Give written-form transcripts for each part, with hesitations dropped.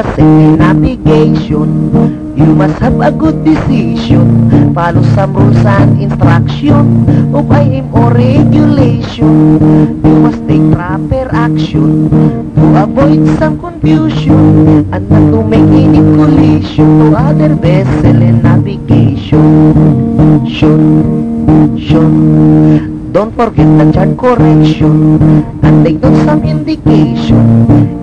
safety navigation, you must have a good decision. Follow some rules and instruction of IM or regulation. You must take proper action to avoid some confusion and not to make any collision to other vessel in navigation. Don't forget the chart correction and take note some indication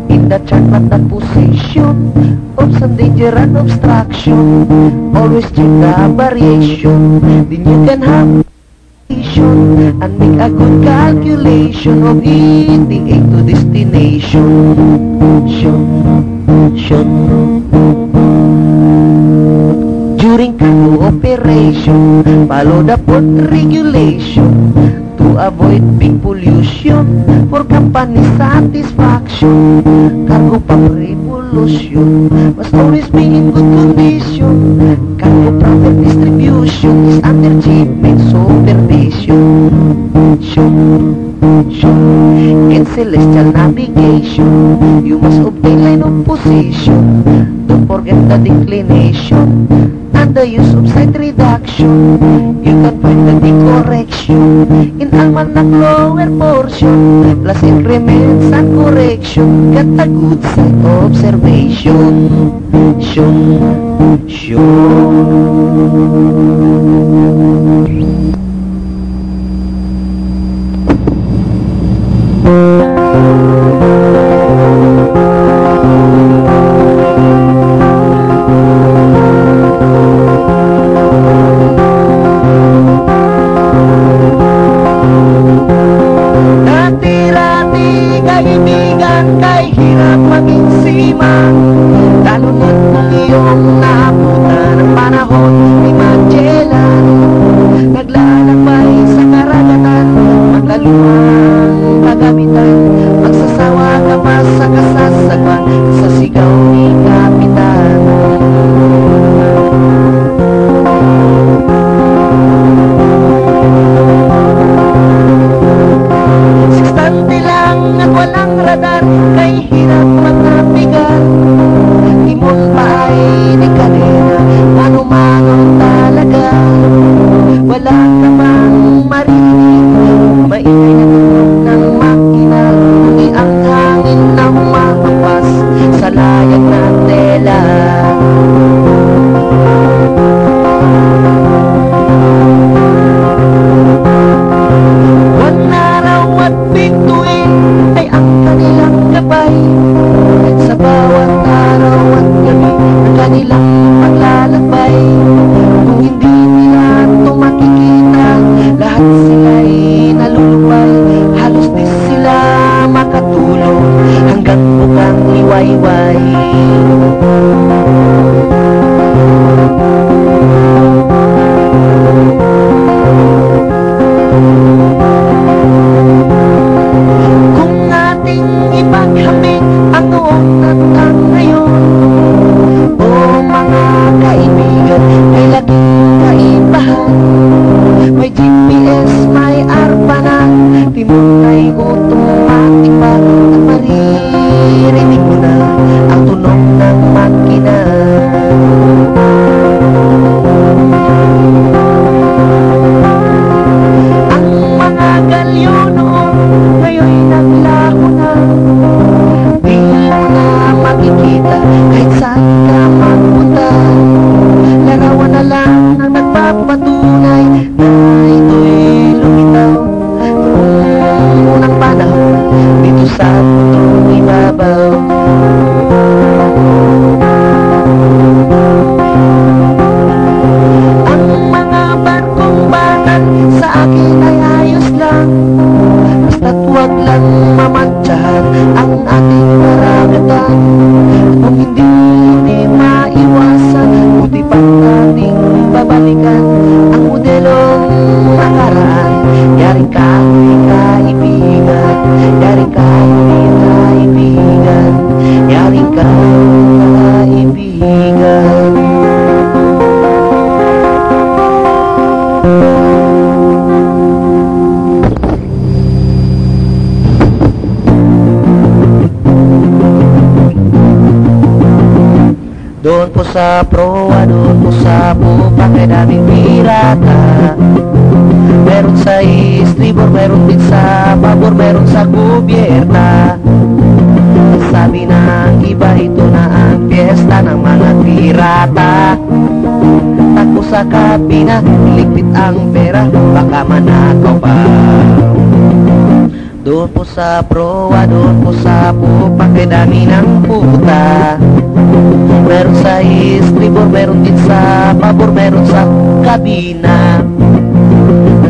in the chart, not the position of some danger and obstruction. Always check the variation, then you can have and make a good calculation of ETA to destination. During cargo operation, follow the port regulation to avoid big pollution for company satisfaction. Cargo pump revolution must always be in good condition. Cargo proper distribution is under shipment supervision. In celestial navigation, you must obtain line of position. Don't forget the declination and the use of side reduction. You can find the correction in almanac lower portion, plus increments and correction. Get a good side observation. Kay hirap maging seaman, lalo na't kung iyong naabutan ng panahon ni Magellan. Naglalakbay sa karagatan, maglaluan kagamitan, magsasawa ka pa sa kasasagwan sa sigaw ni Kapitan. Walang radar, kay hirap magnabigan. Timon pa ay di kanina, mano-mano talaga. Wala ka mang marinig, maingay na tunog ng makina, kundi ang hangin na humahampas sa layag na tela. One araw at bituin ay ang kanilang gabay. Sa bawat araw at gabi ang kanilang paglalakbay. Kung hindi nila ito makikita, lahat sila'y nalulubay. Halos di sila makatulog hanggang bukang liwayway. Ipaghamig ang noon at ang ngayon, o mga kaibigan, may laging kaibahan. May GPS, may ARPA na, timon ay automatic pa, at maririnig mo na ang tunog ng makina. Ang mga galyo noon ngayon naglaho na, di mo na makikita kahit saan ka magpunta. Larawan na lang ang nagpapatunay na ito'y lumitaw noong unang panahon dito sa mundong ibabaw. Ang mga barkong banal sa akin ay ayos lang, basta't huwag lang mamantsahan ang ating karagatan. Kung hindi maiwasan, buti pang ating babalikan ang modelong Doon po sa proa, doon po sa pupa, kay daming pirata. Meron sa istribor, meron din sa pabor, meron sa gobyerna. Sabi ng iba, ito na ang piyesta ng mga pirata. Takbo sa kabina, ligpit ang pera, baka manakaw pa. Doon po sa proa, doon po sa pupa, kay dami ng puta. Meron sa istribor, meron din sa pabor, meron sa kabina.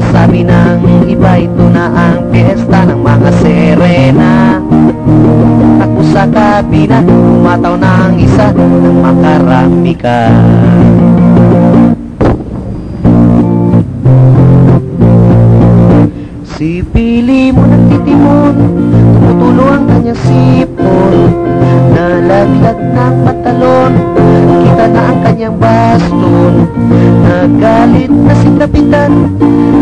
Sabi ng iba, ito na ang piyesta ng mga serena. Takbo sa kabina, umataw ng isa, nang makarami ka. Si Pili mo nagtitimon, tumutulo ang kanyang sipon. Nalaglag ng patalon, kita na ang kanyang baston. Nagalit na si Kapitan,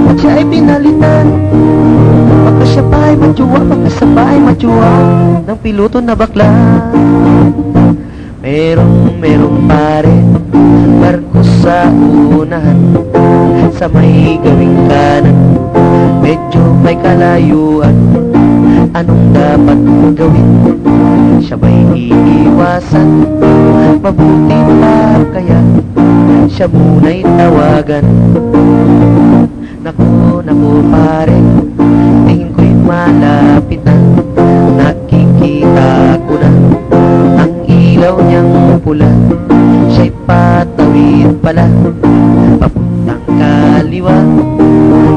at siya ay pinalitan. Baka siya pa ay matyuwa, baka siya pa ay matyuwa ng piloto na bakla. Merong pare, barko sa unahan, sa may gawing kanan, medyo may kalayuan. Anong dapat gawin? Siya ba'y iiwasan? Mabuti pa kaya siya muna'y tawagan. Naku pare, tingin ko'y malapit na. Nakikita ko na ang ilaw niyang pula. Siya'y patawid pala, papuntang kaliwa.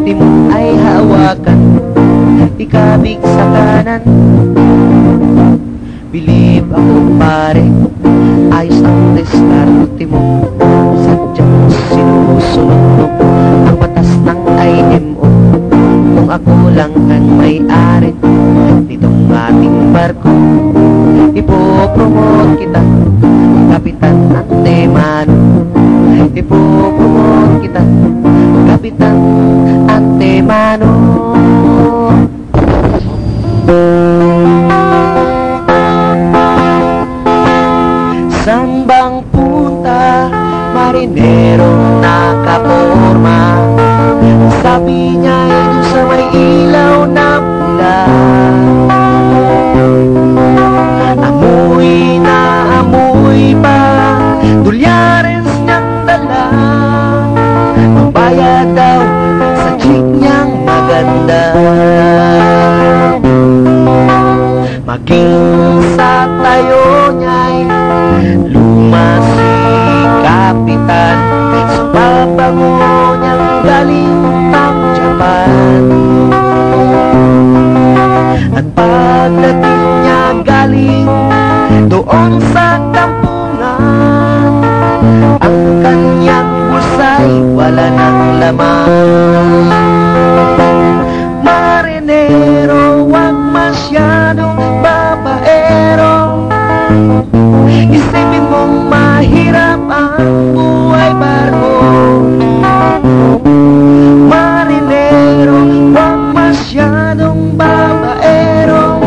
Timon ay hawakan, ikabig sa kanan. Believe ako pare, ayos ang diskarte mo. Sadyang sinusunod mo ang batas ng IMO. Kung ako lang ang may-ari nitong ating barko, ipopromote kita, Kapitan Antemano. Ipopromote kita, Kapitan Antemano. Saan bang punta, marinerong nakaporma? Sabi niya ay doon sa may ilaw na pula. Amoy na amoy pa, dulyares niyang dala. Magbayad daw sa chick niyang maganda. Maging sa tayo niya'y luma si Kapitan, sa babango niyang galing ng Japan. At pagdating niya galing doon sa kampungan, ang kanyang bulsa'y wala ng laman. Marinero, wag masyadong babaero. Isipin mong mahirap ang buhay barko. Marinero, wag masyadong babaero.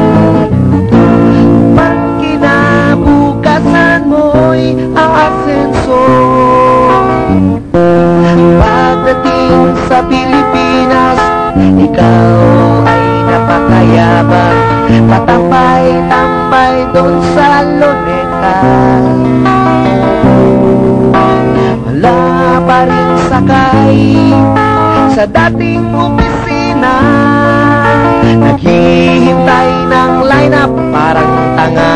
Pag kinabukasan mo'y aasenso. Pagdating sa Pilipinas, ikaw ay napakayabang. Patambay-tambay doon sa Luneta. Wala pa rin sakay sa dating opisina. Naghihintay ng lineup parang tanga.